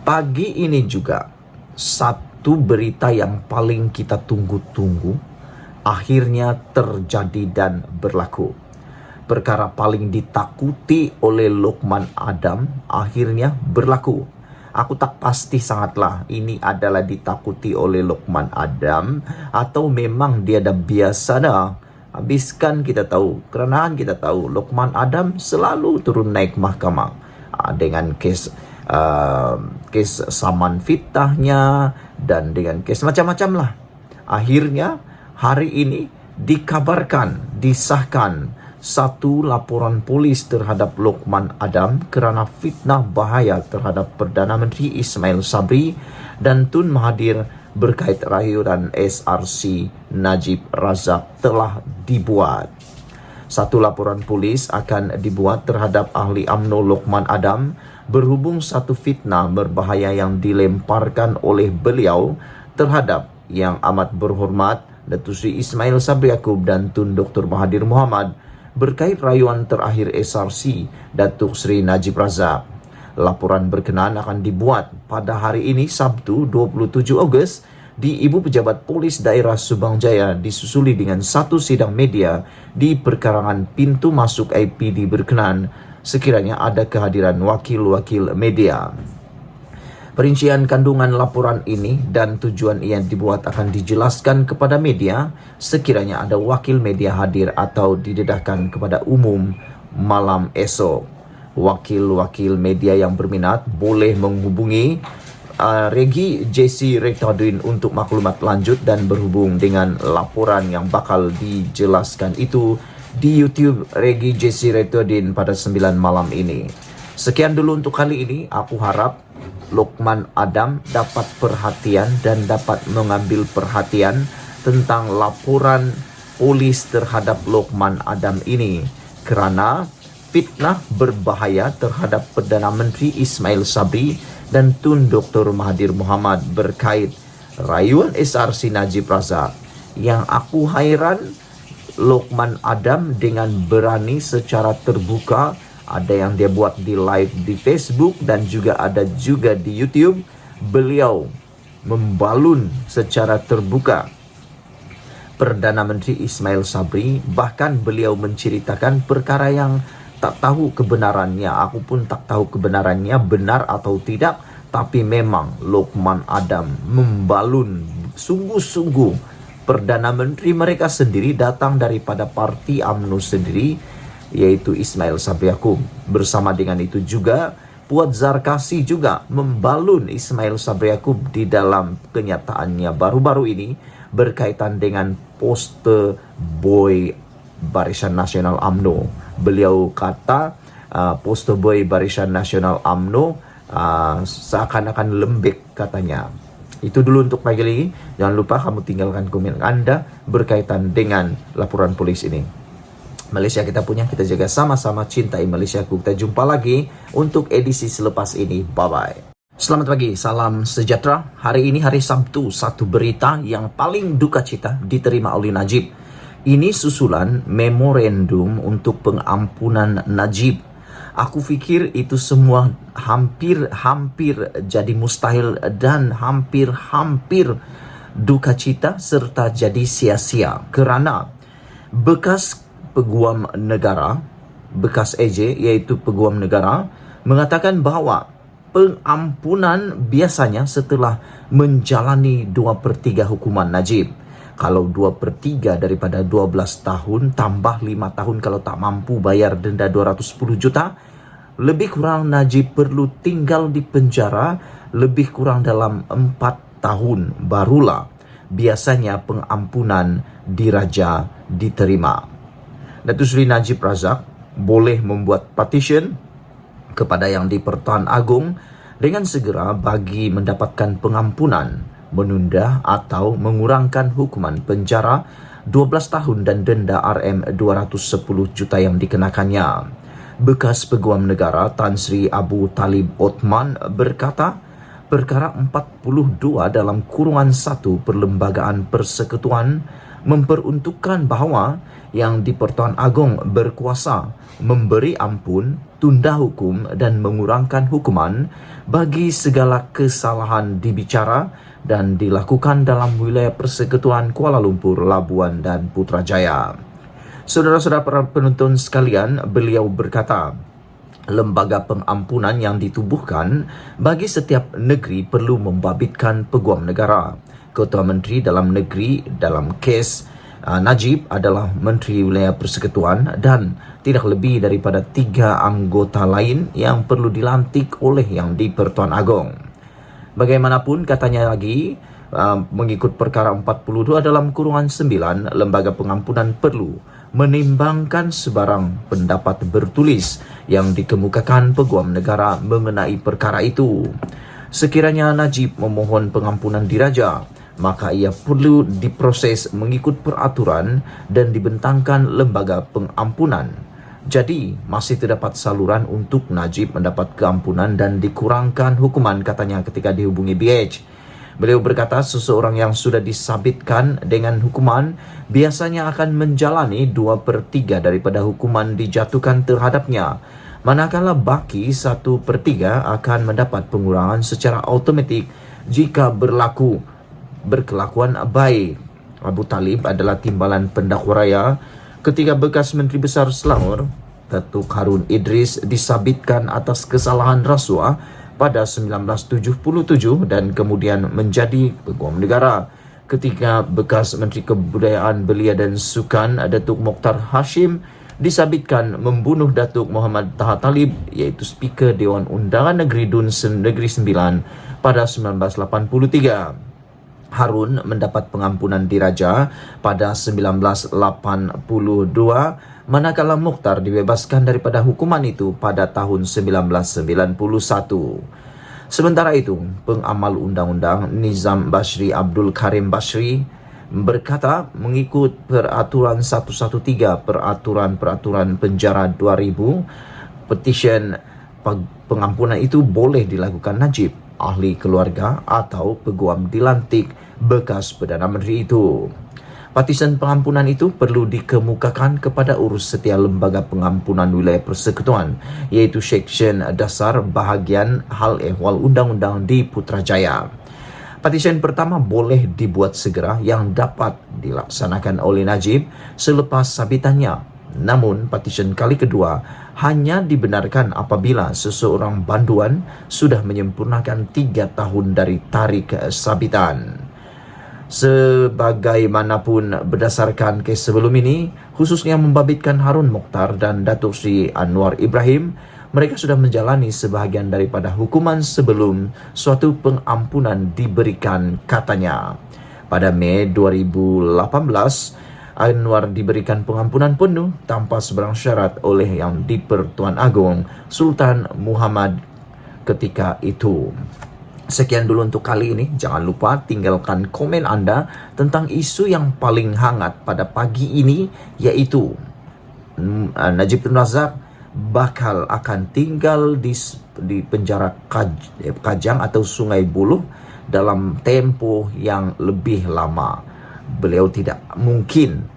Pagi ini juga satu berita yang paling kita tunggu-tunggu akhirnya terjadi dan berlaku. Perkara paling ditakuti oleh Lokman Adam akhirnya berlaku. Aku tak pasti sangatlah ini adalah ditakuti oleh Lokman Adam atau memang dia dah biasa dah. Habiskan kita tahu, kerana kita tahu Lokman Adam selalu turun naik mahkamah dengan kes saman fitnahnya dan dengan kes macam-macam lah. Akhirnya hari ini dikabarkan, disahkan satu laporan polis terhadap Lokman Adam kerana fitnah bahaya terhadap Perdana Menteri Ismail Sabri dan Tun Mahathir berkait rayuan SRC Najib Razak telah dibuat. Satu laporan polis akan dibuat terhadap ahli UMNO Lokman Adam berhubung satu fitnah berbahaya yang dilemparkan oleh beliau terhadap Yang Amat Berhormat Datuk Seri Ismail Sabri Yaakob dan Tun Dr. Mahathir Mohamad berkait rayuan terakhir SRC Datuk Seri Najib Razak. Laporan berkenaan akan dibuat pada hari ini Sabtu 27 Ogos di Ibu Pejabat Polis Daerah Subang Jaya disusuli dengan satu sidang media di perkarangan pintu masuk IPD berkenaan sekiranya ada kehadiran wakil-wakil media. Perincian kandungan laporan ini dan tujuan ia dibuat akan dijelaskan kepada media sekiranya ada wakil media hadir atau didedahkan kepada umum malam esok. Wakil-wakil media yang berminat boleh menghubungi Regi JC Rektadin untuk maklumat lanjut dan berhubung dengan laporan yang bakal dijelaskan itu di YouTube Regi JC Rektadin pada 9 malam ini. Sekian dulu untuk kali ini. Aku harap Lokman Adam dapat perhatian dan dapat mengambil perhatian tentang laporan polis terhadap Lokman Adam ini kerana fitnah berbahaya terhadap Perdana Menteri Ismail Sabri dan Tun Dr. Mahathir Mohamad berkait rayuan SRC Najib Razak. Yang aku hairan, Lokman Adam dengan berani secara terbuka, ada yang dia buat di live di Facebook dan juga ada juga di YouTube, beliau membalun secara terbuka Perdana Menteri Ismail Sabri. Bahkan beliau menceritakan perkara yang tak tahu kebenarannya. Aku pun tak tahu kebenarannya benar atau tidak, tapi memang Lokman Adam membalun sungguh-sungguh Perdana Menteri mereka sendiri datang daripada parti UMNO sendiri, yaitu Ismail Sabri Yaakob. Bersama dengan itu juga Puat Zarkasi juga membalun Ismail Sabri Yaakob di dalam kenyataannya baru-baru ini berkaitan dengan poster boy Barisan Nasional UMNO. Beliau kata poster boy Barisan Nasional UMNO seakan-akan lembek katanya. Itu dulu untuk pagi ini. Jangan lupa kamu tinggalkan komen Anda berkaitan dengan laporan polis ini. Malaysia kita punya, kita jaga sama-sama, cintai Malaysia. Kita jumpa lagi untuk edisi selepas ini. Bye-bye. Selamat pagi, salam sejahtera. Hari ini hari Sabtu, satu berita yang paling duka cita diterima oleh Najib. Ini susulan memorandum untuk pengampunan Najib. Aku fikir itu semua hampir jadi mustahil dan hampir duka cita serta jadi sia-sia kerana bekas Peguam Negara, bekas AJ iaitu Peguam Negara mengatakan bahawa pengampunan biasanya setelah menjalani 2/3 hukuman Najib. Kalau 2/3 daripada 12 tahun tambah 5 tahun kalau tak mampu bayar denda 210 juta, lebih kurang Najib perlu tinggal di penjara lebih kurang dalam 4 tahun barulah biasanya pengampunan diraja diterima. Datuk Seri Najib Razak boleh membuat petition kepada Yang di-Pertuan Agong dengan segera bagi mendapatkan pengampunan, menunda atau mengurangkan hukuman penjara 12 tahun dan denda RM210 juta yang dikenakannya. Bekas Peguam Negara Tan Sri Abu Talib Othman berkata, perkara 42 dalam kurungan 1 Perlembagaan Persekutuan memperuntukkan bahawa yang di-Pertuan Agong berkuasa memberi ampun, tunda hukum dan mengurangkan hukuman bagi segala kesalahan dibicara dan dilakukan dalam wilayah Persekutuan Kuala Lumpur, Labuan dan Putrajaya. Saudara-saudara para penonton sekalian, beliau berkata, lembaga pengampunan yang ditubuhkan bagi setiap negeri perlu membabitkan peguam negara. Ketua Menteri Dalam Negeri dalam kes Najib adalah Menteri Wilayah Persekutuan dan tidak lebih daripada 3 anggota lain yang perlu dilantik oleh yang di-Pertuan Agong. Bagaimanapun, katanya lagi, mengikut perkara 42 dalam kurungan 9, lembaga pengampunan perlu menimbangkan sebarang pendapat bertulis yang dikemukakan peguam negara mengenai perkara itu. Sekiranya Najib memohon pengampunan diraja, maka ia perlu diproses mengikut peraturan dan dibentangkan lembaga pengampunan. Jadi, masih terdapat saluran untuk Najib mendapat keampunan dan dikurangkan hukuman, katanya ketika dihubungi BH. Beliau berkata seseorang yang sudah disabitkan dengan hukuman biasanya akan menjalani 2/3 daripada hukuman dijatuhkan terhadapnya, manakala baki 1/3 akan mendapat pengurangan secara automatik jika berkelakuan baik. Abu Talib adalah timbalan pendakwa raya ketika bekas Menteri Besar Selangor, Datuk Harun Idris, disabitkan atas kesalahan rasuah pada 1977 dan kemudian menjadi peguam negara. Ketika bekas Menteri Kebudayaan Belia dan Sukan, Datuk Mokhtar Hashim, disabitkan membunuh Datuk Muhammad Taha Talib, iaitu Speaker Dewan Undangan Negeri Dun Negeri Sembilan pada 1983. Harun mendapat pengampunan diraja pada 1982, manakala Mokhtar dibebaskan daripada hukuman itu pada tahun 1991. Sementara itu, pengamal undang-undang Nizam Bashri Abdul Karim Bashri berkata mengikut peraturan 113 peraturan penjara 2000, petisyen pengampunan itu boleh dilakukan Najib, ahli keluarga atau peguam dilantik bekas Perdana Menteri itu. Petisian pengampunan itu perlu dikemukakan kepada urus setiap lembaga pengampunan wilayah persekutuan, iaitu Seksyen Dasar Bahagian Hal Ehwal Undang-Undang di Putrajaya. Petisian pertama boleh dibuat segera yang dapat dilaksanakan oleh Najib selepas sabitannya. Namun, petisian kali kedua hanya dibenarkan apabila seseorang banduan sudah menyempurnakan 3 tahun dari tarikh sabitan. Sebagaimanapun, berdasarkan kes sebelum ini, khususnya membabitkan Harun Mokhtar dan Datuk Sri Anwar Ibrahim, mereka sudah menjalani sebahagian daripada hukuman sebelum suatu pengampunan diberikan, katanya. Pada Mei 2018, Anwar diberikan pengampunan penuh tanpa sebarang syarat oleh yang di-Pertuan Agong Sultan Muhammad ketika itu. Sekian dulu untuk kali ini. Jangan lupa tinggalkan komen anda tentang isu yang paling hangat pada pagi ini, yaitu Najib Tun Razak bakal akan tinggal di penjara Kajang atau Sungai Buloh dalam tempoh yang lebih lama. Beliau tidak mungkin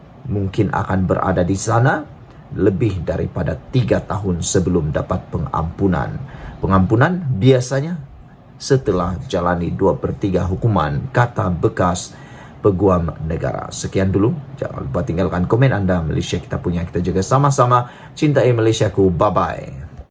akan berada di sana lebih daripada 3 tahun sebelum dapat pengampunan. Pengampunan biasanya setelah jalani 2/3 hukuman, kata bekas peguam negara. Sekian dulu. Jangan lupa tinggalkan komen anda. Malaysia kita punya, kita jaga sama-sama. Cintai Malaysiaku. Bye-bye.